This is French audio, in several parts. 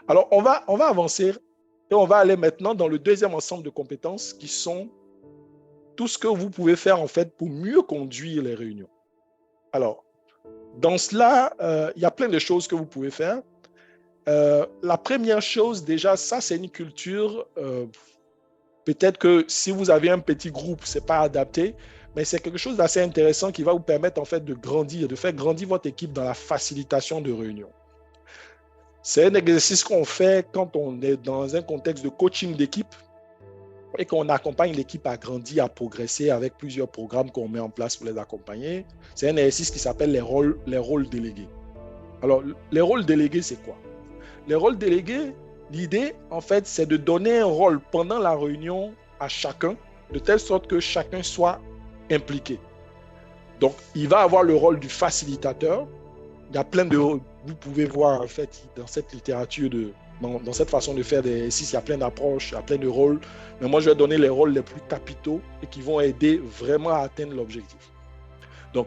Alors, on va avancer et on va aller maintenant dans le deuxième ensemble de compétences qui sont tout ce que vous pouvez faire en fait pour mieux conduire les réunions. Alors, dans cela, il y a plein de choses que vous pouvez faire. La première chose, déjà, ça, c'est une culture. Peut-être que si vous avez un petit groupe, ce n'est pas adapté, mais c'est quelque chose d'assez intéressant qui va vous permettre en fait de grandir, de faire grandir votre équipe dans la facilitation de réunions. C'est un exercice qu'on fait quand on est dans un contexte de coaching d'équipe et qu'on accompagne l'équipe à grandir, à progresser avec plusieurs programmes qu'on met en place pour les accompagner. C'est un exercice qui s'appelle les rôles délégués. Alors, les rôles délégués, c'est quoi? Les rôles délégués, l'idée, en fait, c'est de donner un rôle pendant la réunion à chacun, de telle sorte que chacun soit impliqué. Donc, il va avoir le rôle du facilitateur. Il y a plein de... Vous pouvez voir, en fait, dans cette littérature, dans cette façon de faire des exercices, il y a plein d'approches, il y a plein de rôles. Mais moi, je vais donner les rôles les plus capitaux et qui vont aider vraiment à atteindre l'objectif. Donc,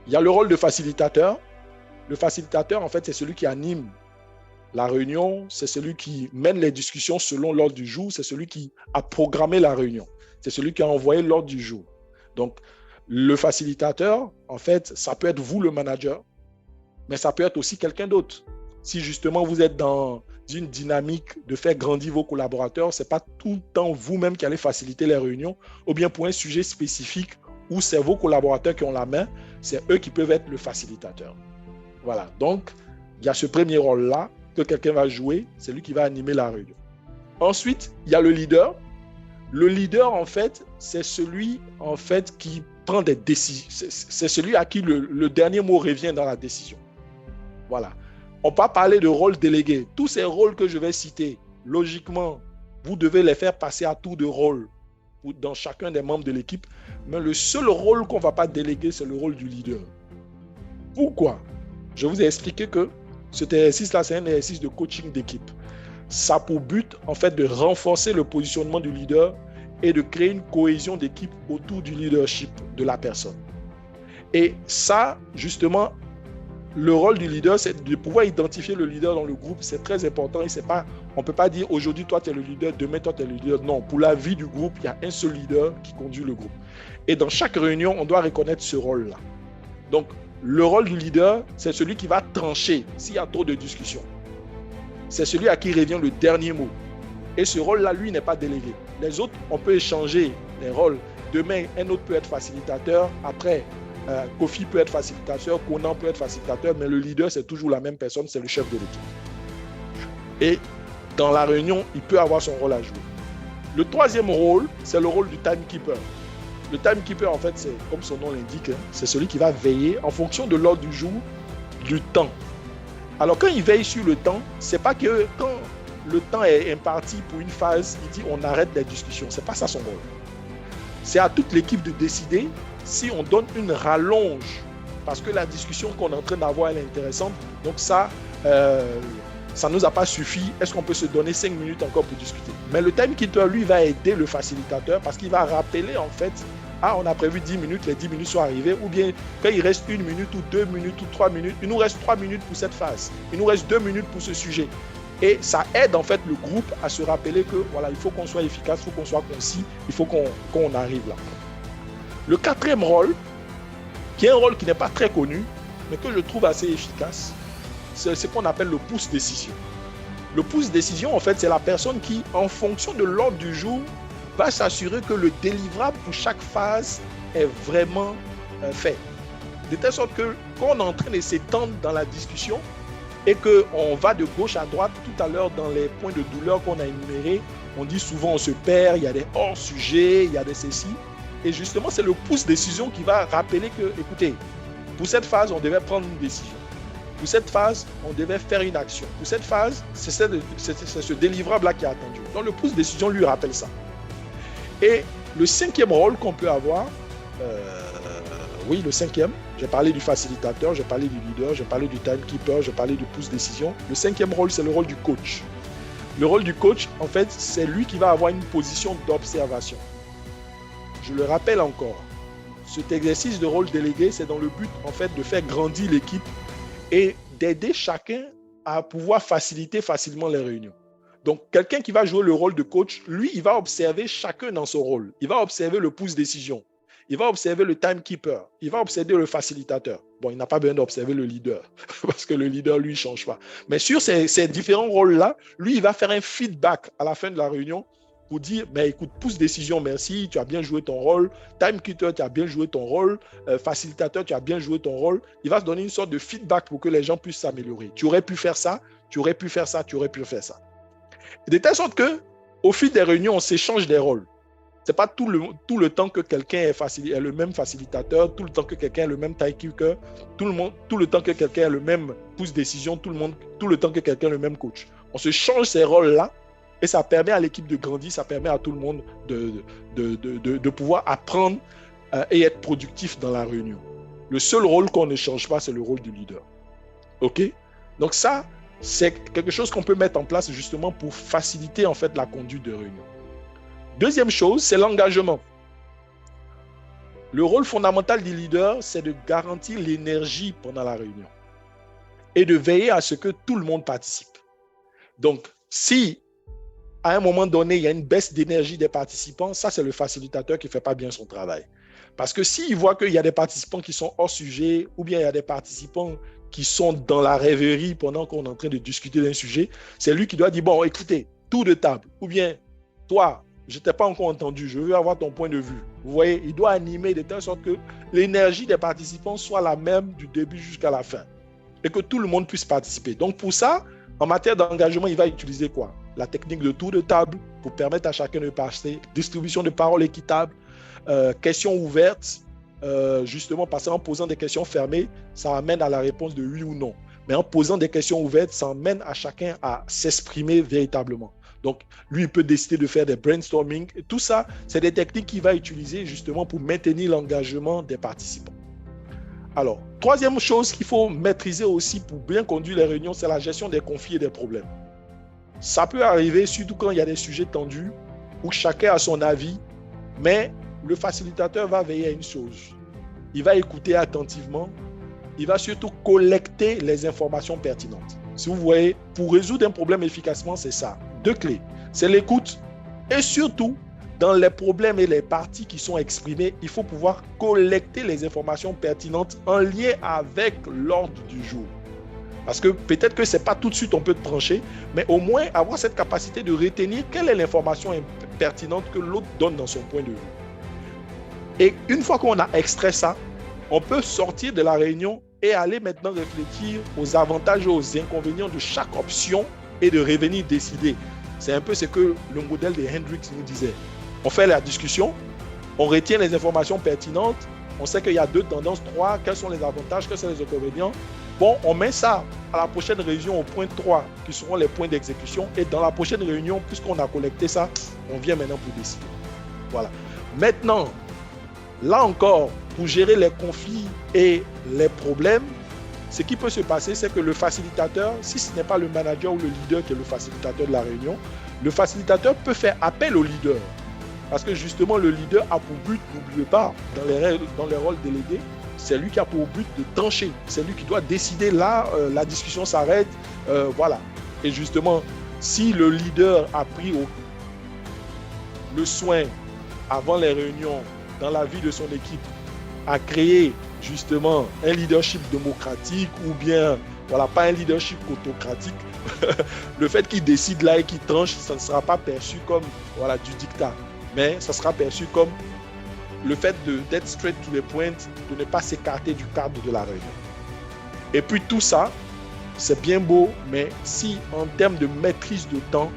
il y a le rôle de facilitateur. Le facilitateur, en fait, c'est celui qui anime la réunion, c'est celui qui mène les discussions selon l'ordre du jour, c'est celui qui a programmé la réunion, c'est celui qui a envoyé l'ordre du jour. Donc, le facilitateur, en fait, ça peut être vous, le manager, mais ça peut être aussi quelqu'un d'autre. Si justement vous êtes dans une dynamique de faire grandir vos collaborateurs, ce n'est pas tout le temps vous-même qui allez faciliter les réunions, ou bien pour un sujet spécifique où c'est vos collaborateurs qui ont la main, c'est eux qui peuvent être le facilitateur. Voilà, donc il y a ce premier rôle-là que quelqu'un va jouer, c'est lui qui va animer la réunion. Ensuite, il y a le leader. Le leader, en fait, c'est celui en fait, qui prend des décisions. C'est celui à qui le dernier mot revient dans la décision. Voilà. On va parler de rôle délégué. Tous ces rôles que je vais citer, logiquement, vous devez les faire passer à tour de rôle dans chacun des membres de l'équipe. Mais le seul rôle qu'on ne va pas déléguer, c'est le rôle du leader. Pourquoi? Je vous ai expliqué que cet exercice-là, c'est un exercice de coaching d'équipe. Ça a pour but, en fait, de renforcer le positionnement du leader et de créer une cohésion d'équipe autour du leadership de la personne. Et ça, justement, le rôle du leader, c'est de pouvoir identifier le leader dans le groupe. C'est très important. Et c'est pas, on ne peut pas dire aujourd'hui, toi, tu es le leader, demain, toi, tu es le leader. Non, pour la vie du groupe, il y a un seul leader qui conduit le groupe. Et dans chaque réunion, on doit reconnaître ce rôle-là. Donc, le rôle du leader, c'est celui qui va trancher s'il y a trop de discussions. C'est celui à qui revient le dernier mot. Et ce rôle-là, lui, n'est pas délégué. Les autres, on peut échanger les rôles. Demain, un autre peut être facilitateur. Après, Kofi peut être facilitateur, Conan peut être facilitateur, mais le leader, c'est toujours la même personne, c'est le chef de l'équipe. Et dans la réunion, il peut avoir son rôle à jouer. Le troisième rôle, c'est le rôle du timekeeper. Le timekeeper, en fait, c'est comme son nom l'indique, c'est celui qui va veiller en fonction de l'ordre du jour, du temps. Alors, quand il veille sur le temps, c'est pas que quand le temps est imparti pour une phase, il dit on arrête les discussions. C'est pas ça son rôle. C'est à toute l'équipe de décider si on donne une rallonge parce que la discussion qu'on est en train d'avoir, elle est intéressante. Donc ça ne nous a pas suffi. Est-ce qu'on peut se donner 5 minutes encore pour discuter? Mais le timekeeper, lui, va aider le facilitateur parce qu'il va rappeler en fait, on a prévu 10 minutes, les 10 minutes sont arrivées, ou bien quand il reste 1 minute ou 2 minutes ou 3 minutes, il nous reste 3 minutes pour cette phase, il nous reste 2 minutes pour ce sujet. Et ça aide en fait le groupe à se rappeler que voilà, il faut qu'on soit efficace, il faut qu'on soit concis, il faut qu'on arrive là. Le quatrième rôle, qui est un rôle qui n'est pas très connu, mais que je trouve assez efficace, c'est ce qu'on appelle le pouce-décision. Le pouce-décision, en fait, c'est la personne qui, en fonction de l'ordre du jour, va s'assurer que le délivrable pour chaque phase est vraiment fait. De telle sorte que quand on est en train de s'étendre dans la discussion et qu'on va de gauche à droite, tout à l'heure dans les points de douleur qu'on a énumérés, on dit souvent on se perd, il y a des hors-sujets, il y a des ceci. Et justement, c'est le pouce-décision qui va rappeler que, écoutez, pour cette phase, on devait prendre une décision. Pour cette phase, on devait faire une action. Pour cette phase, c'est ce délivrable-là qui est attendu. Donc, le pouce-décision lui rappelle ça. Et le cinquième rôle qu'on peut avoir, oui, le cinquième, j'ai parlé du facilitateur, j'ai parlé du leader, j'ai parlé du timekeeper, j'ai parlé du pouce-décision. Le cinquième rôle, c'est le rôle du coach. Le rôle du coach, en fait, c'est lui qui va avoir une position d'observation. Je le rappelle encore, cet exercice de rôle délégué, c'est dans le but, en fait, de faire grandir l'équipe et d'aider chacun à pouvoir faciliter facilement les réunions. Donc, quelqu'un qui va jouer le rôle de coach, lui, il va observer chacun dans son rôle. Il va observer le pouce décision. Il va observer le timekeeper. Il va observer le facilitateur. Bon, il n'a pas besoin d'observer le leader parce que le leader, lui, ne change pas. Mais sur ces différents rôles-là, lui, il va faire un feedback à la fin de la réunion pour dire, mais écoute, pouce décision, merci, tu as bien joué ton rôle. Timekeeper, tu as bien joué ton rôle. Facilitateur, tu as bien joué ton rôle. Il va se donner une sorte de feedback pour que les gens puissent s'améliorer. Tu aurais pu faire ça, tu aurais pu faire ça, tu aurais pu faire ça. De telle sorte qu'au fil des réunions, on s'échange des rôles. Ce n'est pas tout le temps que quelqu'un est le même facilitateur, tout le temps que quelqu'un est le même timekeeper, tout le temps que quelqu'un est le même pouce décision, tout le temps que quelqu'un est le même coach. On se change ces rôles-là et ça permet à l'équipe de grandir, ça permet à tout le monde de pouvoir apprendre et être productif dans la réunion. Le seul rôle qu'on ne change pas, c'est le rôle du leader. OK? Donc ça, c'est quelque chose qu'on peut mettre en place justement pour faciliter en fait la conduite de réunion. Deuxième chose, c'est l'engagement. Le rôle fondamental du leader, c'est de garantir l'énergie pendant la réunion et de veiller à ce que tout le monde participe. Donc, si à un moment donné, il y a une baisse d'énergie des participants, ça, c'est le facilitateur qui ne fait pas bien son travail. Parce que s'il voit qu'il y a des participants qui sont hors sujet ou bien il y a des participants qui sont dans la rêverie pendant qu'on est en train de discuter d'un sujet, c'est lui qui doit dire, bon, écoutez, tour de table, ou bien, toi, je ne t'ai pas encore entendu, je veux avoir ton point de vue. Vous voyez, il doit animer de telle sorte que l'énergie des participants soit la même du début jusqu'à la fin et que tout le monde puisse participer. Donc pour ça, en matière d'engagement, il va utiliser quoi? La technique de tour de table pour permettre à chacun de passer, distribution de paroles équitable, questions ouvertes, justement parce qu'en posant des questions fermées, ça amène à la réponse de oui ou non. Mais en posant des questions ouvertes, ça amène à chacun à s'exprimer véritablement. Donc, lui, il peut décider de faire des brainstorming. Et tout ça, c'est des techniques qu'il va utiliser justement pour maintenir l'engagement des participants. Alors, troisième chose qu'il faut maîtriser aussi pour bien conduire les réunions, c'est la gestion des conflits et des problèmes. Ça peut arriver, surtout quand il y a des sujets tendus, où chacun a son avis, mais le facilitateur va veiller à une chose. Il va écouter attentivement, il va surtout collecter les informations pertinentes. Si vous voyez, pour résoudre un problème efficacement, c'est ça. Deux clés, c'est l'écoute et surtout, dans les problèmes et les parties qui sont exprimées, il faut pouvoir collecter les informations pertinentes en lien avec l'ordre du jour. Parce que peut-être que ce n'est pas tout de suite on peut trancher, mais au moins avoir cette capacité de retenir quelle est l'information pertinente que l'autre donne dans son point de vue. Et une fois qu'on a extrait ça, on peut sortir de la réunion et aller maintenant réfléchir aux avantages et aux inconvénients de chaque option et de revenir décider. C'est un peu ce que le modèle de Hendrix nous disait. On fait la discussion, on retient les informations pertinentes, on sait qu'il y a 2 tendances, 3, quels sont les avantages, quels sont les inconvénients. Bon, on met ça à la prochaine réunion au point 3, qui seront les points d'exécution. Et dans la prochaine réunion, puisqu'on a collecté ça, on vient maintenant pour décider. Voilà. Maintenant, là encore, pour gérer les conflits et les problèmes, ce qui peut se passer, c'est que le facilitateur, si ce n'est pas le manager ou le leader qui est le facilitateur de la réunion, le facilitateur peut faire appel au leader. Parce que justement, le leader a pour but, n'oubliez pas, dans les rôles délégués, c'est lui qui a pour but de trancher. C'est lui qui doit décider là, la discussion s'arrête, voilà. Et justement, si le leader a pris le soin, avant les réunions, dans la vie de son équipe, à créer justement un leadership démocratique ou bien, voilà, pas un leadership autocratique, le fait qu'il décide là et qu'il tranche, ça ne sera pas perçu comme voilà, du dictat, mais ça sera perçu comme le fait d'être straight to the point, de ne pas s'écarter du cadre de la réunion. Et puis tout ça, c'est bien beau, mais si en termes de maîtrise de temps,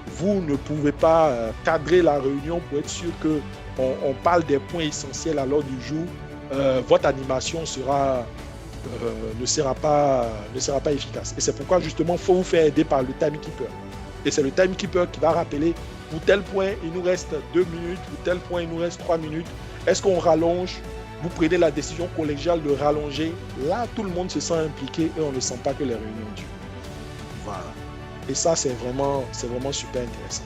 vous ne pouvez pas cadrer la réunion pour être sûr qu'on parle des points essentiels à l'ordre du jour, votre animation ne sera pas efficace. Et c'est pourquoi justement, il faut vous faire aider par le timekeeper. Et c'est le timekeeper qui va rappeler, pour tel point, il nous reste 2 minutes, pour tel point, il nous reste 3 minutes. Est-ce qu'on rallonge? Vous prenez la décision collégiale de rallonger. Là, tout le monde se sent impliqué et on ne sent pas que les réunions durent. Voilà. Et ça, c'est vraiment super intéressant.